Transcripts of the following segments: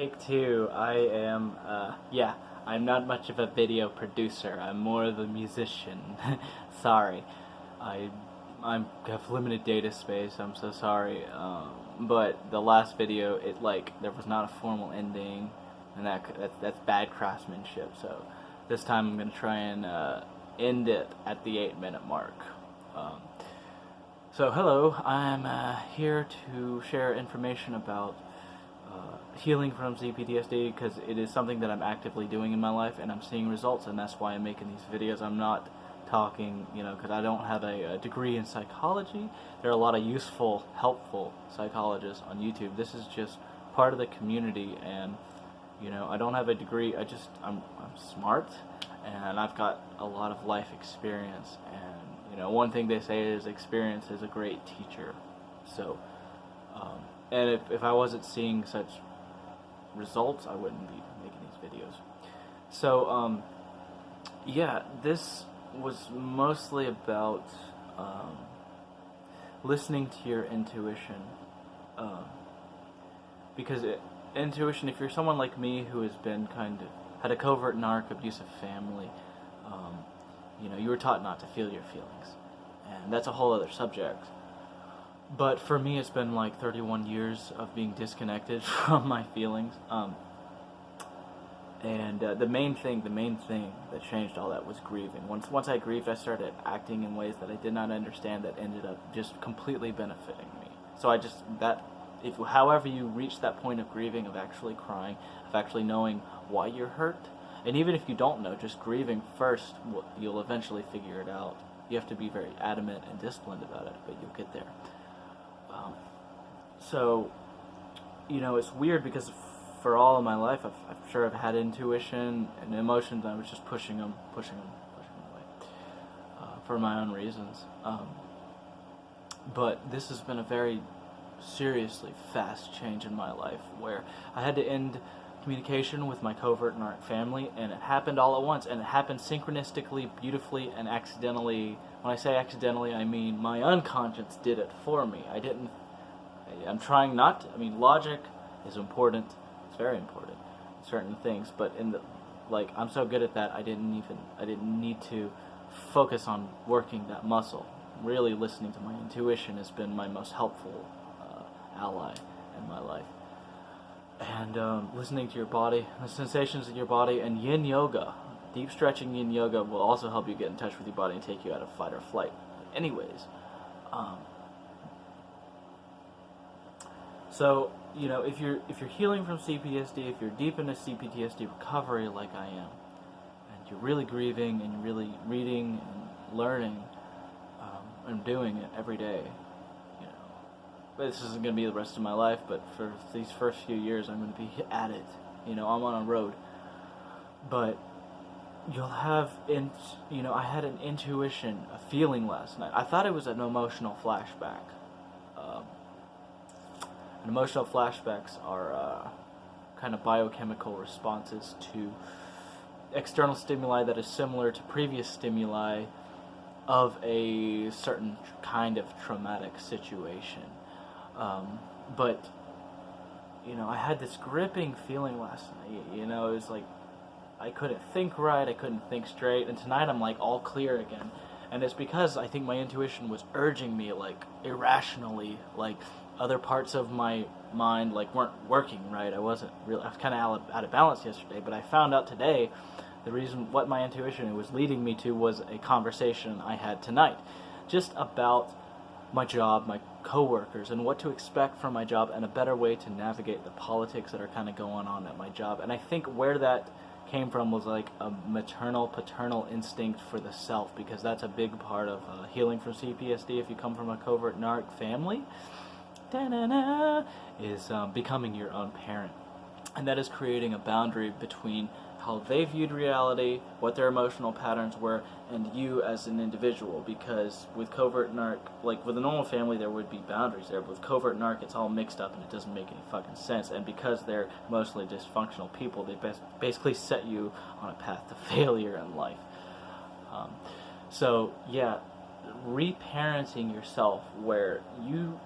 Take two. I'm not much of a video producer. I'm more of a musician. Sorry. I have limited data space. I'm so sorry. But the last video, there was not a formal ending, and that's bad craftsmanship. So this time I'm gonna try and end it at the 8-minute mark. So hello, I'm here to share information about healing from CPTSD, because it is something that I'm actively doing in my life and I'm seeing results, and that's why I'm making these videos. I'm not talking, because I don't have a degree in psychology. There are a lot of useful, helpful psychologists on YouTube. This is just part of the community, and I don't have a degree. I'm smart, and I've got a lot of life experience, and one thing they say is experience is a great teacher. So and if I wasn't seeing such results, I wouldn't be making these videos. So this was mostly about listening to your intuition, because intuition, if you're someone like me who has been had a covert narc abusive family, you were taught not to feel your feelings, and that's a whole other subject. But for me, it's been like 31 years of being disconnected from my feelings. And the main thing that changed all that was grieving. Once I grieved, I started acting in ways that I did not understand that ended up just completely benefiting me. So however you reach that point of grieving, of actually crying, of actually knowing why you're hurt, and even if you don't know, just grieving first, you'll eventually figure it out. You have to be very adamant and disciplined about it, but you'll get there. So, it's weird because for all of my life, I've had intuition and emotions, and I was just pushing them away for my own reasons. But this has been a very seriously fast change in my life, where I had to end communication with my covert narc family, and it happened all at once, and it happened synchronistically, beautifully, and accidentally. When I say accidentally, I mean my unconscious did it for me. I'm trying not to. Logic is important. It's very important in certain things, but I'm so good at that, I didn't need to focus on working that muscle. Really listening to my intuition has been my most helpful ally in my life. And listening to your body, the sensations in your body, and yin yoga. Deep stretching yin yoga will also help you get in touch with your body and take you out of fight or flight. Anyways, so if you're healing from CPTSD, if you're deep into CPTSD recovery like I am, and you're really grieving and you're really reading and learning and doing it every day, but this isn't going to be the rest of my life, but for these first few years I'm going to be at it. I'm on a road. But you'll have, I had an intuition, a feeling last night. I thought it was an emotional flashback. And emotional flashbacks are kind of biochemical responses to external stimuli that is similar to previous stimuli of a certain kind of traumatic situation. But I had this gripping feeling last night. It was like I couldn't think right, I couldn't think straight, and tonight I'm like all clear again. And it's because I think my intuition was urging me irrationally, other parts of my mind weren't working right. I was kind of out of balance yesterday, but I found out today the reason what my intuition was leading me to was a conversation I had tonight, just about my job, my coworkers, and what to expect from my job, and a better way to navigate the politics that are kind of going on at my job. And I think where that came from was a maternal, paternal instinct for the self, because that's a big part of healing from CPTSD. If you come from a covert narc family, is becoming your own parent, and that is creating a boundary between how they viewed reality, what their emotional patterns were, and you as an individual. Because with covert narc, with a normal family, there would be boundaries there, but with covert narc, it's all mixed up and it doesn't make any fucking sense. And because they're mostly dysfunctional people, they basically set you on a path to failure in life. So yeah, reparenting yourself, where you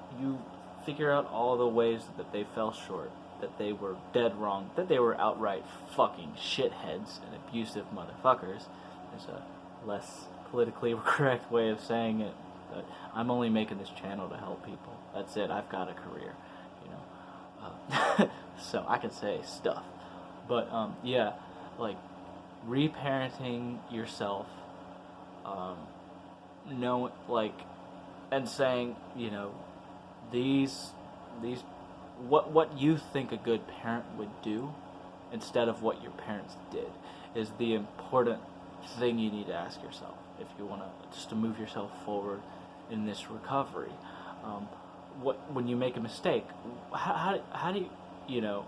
figure out all the ways that they fell short, that they were dead wrong, that they were outright fucking shitheads and abusive motherfuckers. There's a less politically correct way of saying it, but I'm only making this channel to help people. That's it. I've got a career, you know. So I can say stuff. But, yeah, like, reparenting yourself, and saying, you know, what you think a good parent would do instead of what your parents did is the important thing you need to ask yourself if you want to just to move yourself forward in this recovery. When you make a mistake, how do you, you know,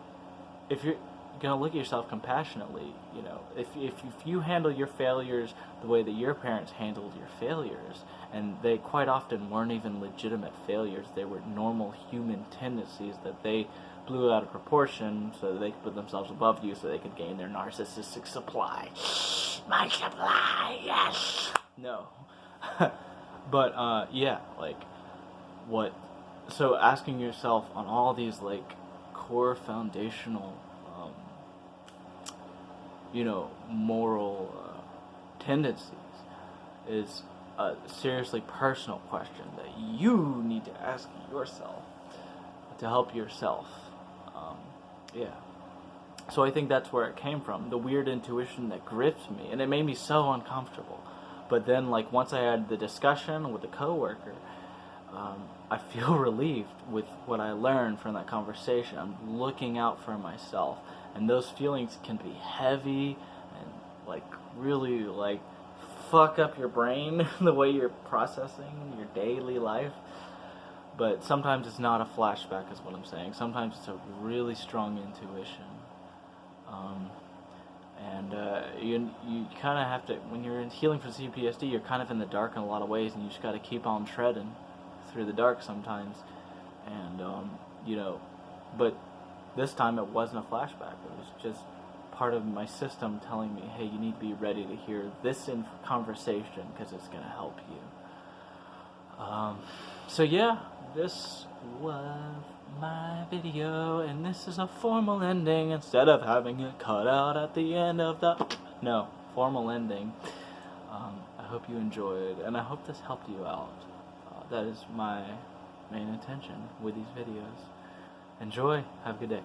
if you're gonna look at yourself compassionately, you know, if you handle your failures the way that your parents handled your failures, and they quite often weren't even legitimate failures, they were normal human tendencies that they blew out of proportion so that they could put themselves above you so they could gain their narcissistic supply. My supply, yes! No. But, yeah, like, so asking yourself on all these, like, core foundational, you know, moral tendencies is a seriously personal question that you need to ask yourself to help yourself. Yeah. So I think that's where it came from, the weird intuition that gripped me, and it made me so uncomfortable. But then, like, once I had the discussion with a coworker, I feel relieved with what I learned from that conversation. I'm looking out for myself, and those feelings can be heavy and, like, really, like, fuck up your brain the way you're processing your daily life. But sometimes it's not a flashback is what I'm saying. Sometimes it's a really strong intuition. You kind of have to, when you're healing from CPTSD, you're kind of in the dark in a lot of ways, and you just got to keep on treading through the dark sometimes. And, you know, but this time it wasn't a flashback. It was just part of my system telling me, hey, you need to be ready to hear this in conversation because it's going to help you. So yeah, this was my video, and this is a formal ending instead of having it cut out at the end of the... No, formal ending. I hope you enjoyed, and I hope this helped you out. That is my main intention with these videos. Enjoy. Have a good day.